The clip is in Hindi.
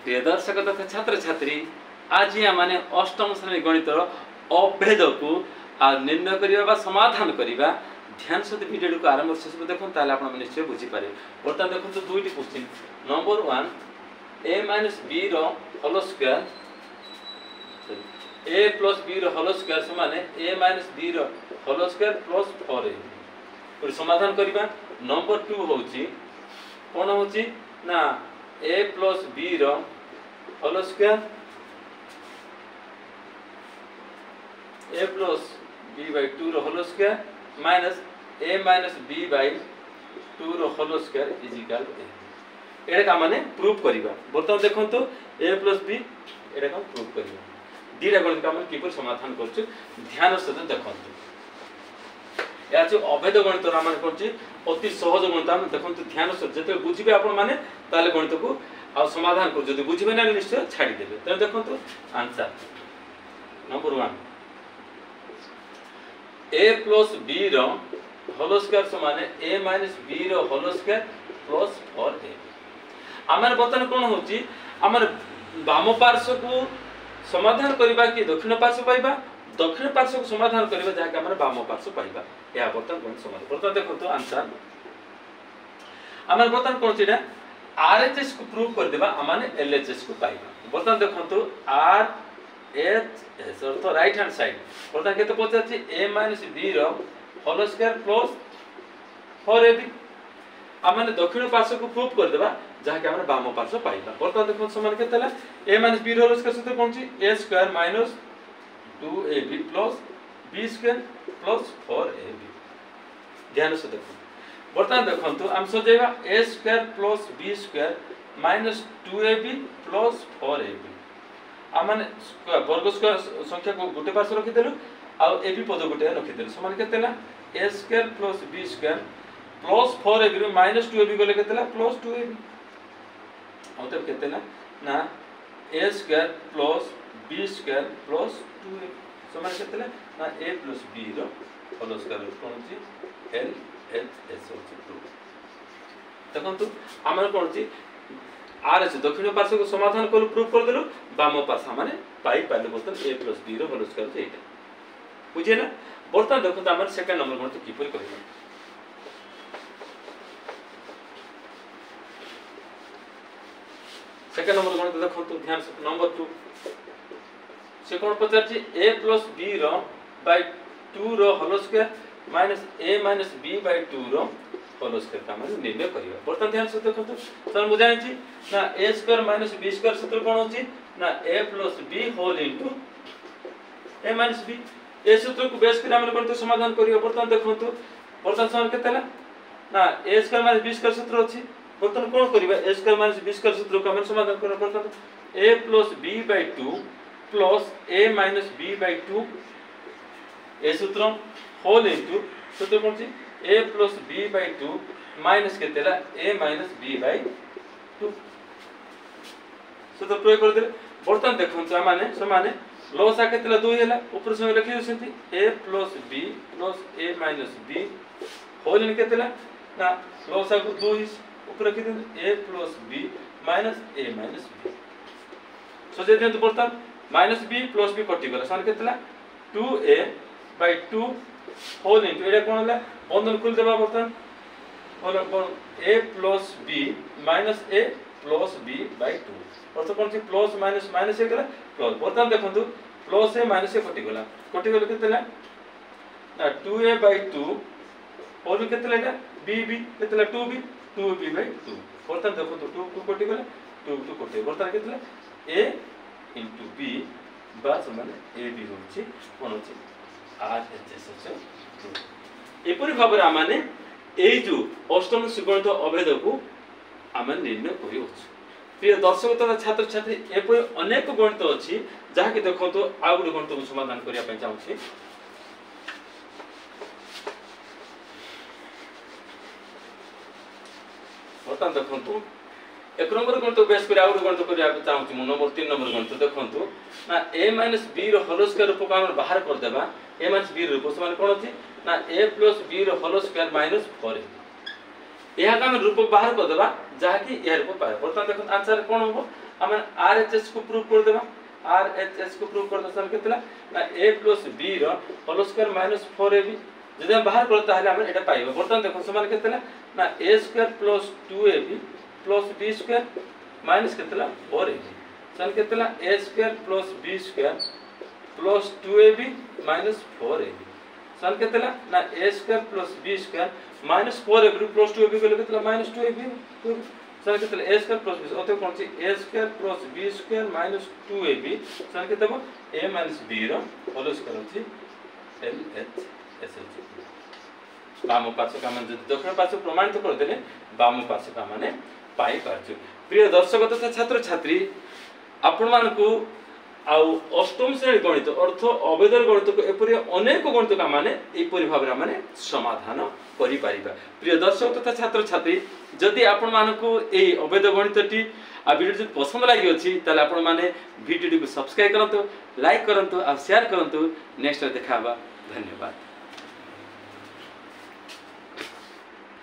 प्रिय दर्शक तथा छात्र छात्री आज आम अष्टम श्रेणी गणित अभेद को निर्णय करने समाधान करने ध्यान सहित वीडियो को आरंभ शेष देखो आप निश्चय बुझीपारे। बर्तमान देखो दुईट question number 1 a minus b whole square a plus b whole square समान a minus b whole square plus 4a समाधान करवा। नंबर 2 होची कौन होची ना a plus b whole square a plus b by 2 whole square minus a minus b by 2 whole square is equal to a। एटा का माने प्रूफ करबा। बर्तमान देखंतो a प्लस b एटा का प्रूफ करबा। दीटा गणित का माने किपर समाधान करछु ध्यान सहित देखंतो। या जो अभेद गणित रा माने कोन अति सहज गणित हम देखंतो ध्यान सहित जते बुझिबे आपण माने ताले गणित को आ समाधान कर जदि बुझिबे ना निश्चय छाडी देबे। त देखंतो answer number 1 a plus b whole square समान a minus b whole square plus 4a। आमर बर्तमान कोन होची आमर वाम पार्श्व को समाधान करबा कि दक्षिण पार्श्व पाइबा दक्षिण पार्श्व को समाधान करबा जाके आमर वाम पार्श्व पाइबा। या बर्तमान कोन समाधान बर्तमान देखंतो आंसर आमर बर्तमान कोन छिडा RHS को प्रूव कर देबा आमाने LHS को पाइबा। बर्तमान देखंतो RHS अर्थ राइट हैंड साइड बर्तमान केते पचाछि a minus b whole square plus 4ab आमाने दक्षिण पार्श्व को प्रूव कर देबा जहां हमर वाम पार्श्व पाइबा। बर्तमान देखो समान केतेला a minus b whole square सते पहुंची a square minus 2ab plus b square plus 4ab। ध्यान से देखो बर्तमान देखंतु हम सजेबा a square plus b square minus 2ab plus 4ab आमाने वर्ग स्क्वायर संख्या को गोटे पार्श्व रखि देलु आ ab पद गोटे रखि देलु समान केतेला a square plus b square plus 4ab रो माइनस 2ab गले केतेला प्लस 2ab और तब केतेला ना a square plus b square plus 2ab समान केतेला ना a प्लस b रो होल स्क्वायर कोन छी l LHS देखो आमर कौन ची RHS दक्षिण पार्श्व को समाधान कर प्रूफ कर देलु वाम पार्श्व माने पाई पाले बर्तन a प्लस b रो होल स्क्वायर एटा बुझे ना। बर्तमान देखो आमर सेकंड नंबर कोन की पर करबा। सेकंड नंबर कोन देखो तो ध्यान से नंबर 2 से कोन पचार छी a प्लस b रो बाय 2 रो whole square minus a minus b by 2 रो होल स्क्वायर का माने निर्णय करिवा। बर्तमान ध्यान से देखो तो सर बुझाइ छी ना a square minus b square सूत्र कोन होची ना a plus b whole into a minus b ए सूत्र को बेस कर हमर कोन समाधान करियो। बर्तमान देखो तो बर्तमान समान केतेला ना a square minus b square सूत्र होची बर्तमान कोन करिवा a square minus b square सूत्र को हमर समाधान करियो। बर्तमान a plus b by 2 plus a minus b by 2 ए सूत्र होल इनटू सूत्र कोन छी a plus b by 2 minus केतेला a माइनस b बाय 2 सूत्र प्रयोग कर दे। बर्तमान देखो तो माने समान लसा केतेला 2 हैला ऊपर से लिखि दिसंती a plus b plus a minus b whole in केतेला ना लसा को 2 ऊपर लिखि दे a plus b minus a minus b सोचे देंतो बर्तमान माइनस b प्लस b कटि गला सन केतेला 2a बाय 2 होल इनटू एटा कोन होला बंधन खुल देबा बर्तमान होल कोन a plus b minus a plus b by 2 अर्थ कोन छी प्लस माइनस माइनस हे गला प्लस। बर्तमान देखंतु प्लस a माइनस a कटि गला केतेला ना 2a by 2 whole केतेला Etah b केतेला 2b 2b bye 2। बर्तमान देखंतु 2 को कटि गला 2 कटि बर्तमान केतेला a इनटू b बा समान a b होची कोन होची RHS एपरि भाबरे आमाने एई जो अष्टम गणित अभेद को आमे निर्णय करि होछ। प्रिय दर्शक तथा छात्र छात्री एपरि अनेक गणित अछि जहा कि देखंतो आ गुड गणित को समाधान करिया पय चाहूछि। बर्तमान देखंतो एक नंबर गणित बेस कर आ गुड गणित करिया चाहूछि। मो नंबर 3 नंबर गणित देखंतो ना a माइनस b रो होल स्क्वायर रूप का हम बाहर कर देबा a माइनस b रूप समान कोन अछि ना a प्लस b रो होल स्क्वायर माइनस 4a यह का हम रूप बाहर कर देबा जहा कि यह रूप पाए बर्तमान देखो आंसर कोन हो हम आरएचएस को प्रूव कर देबा आरएचएस को प्रूव कर दसन केतला ना a + b रो होल स्क्वायर माइनस 4ab जदि हम बाहर करता है हम एटा पाइबा बर्तमान देखो समान केतला ना a square + 2ab + b square minus केतला 4ab सन केतला a square + b square + 2ab - 4ab सन केतला ना a square + b square - 4ab + 2ab को केतला -2ab सन केतला a स्क्वायर + b अतो कोन छि a square + b square - 2ab सन केतबो a - b रो होल स्क्वायर होछि LHS बाम पार्श्व का मन जदि दक्षिण पार्श्व प्रमाणित कर देले बाम पार्श्व का माने पाई पारछु प्रिय दर्शक तथा छात्र छात्री आपण मानकू आउ अष्टम श्रेणी गणित अर्थ अभेदर गणित को एपरि अनेक गणित का माने एपरि भाबरे माने समाधान करि पारिबा प्रिय दर्शक तथा छात्र छात्री जदि आपण मानकू ए अभेद गणितटी आ वीडियो जदि पसंद लागि अछि ताले आपण माने वीडियो को सब्सक्राइब करंतु लाइक करंतु आ शेयर करंतु नेक्स्ट देखाबा धन्यवाद।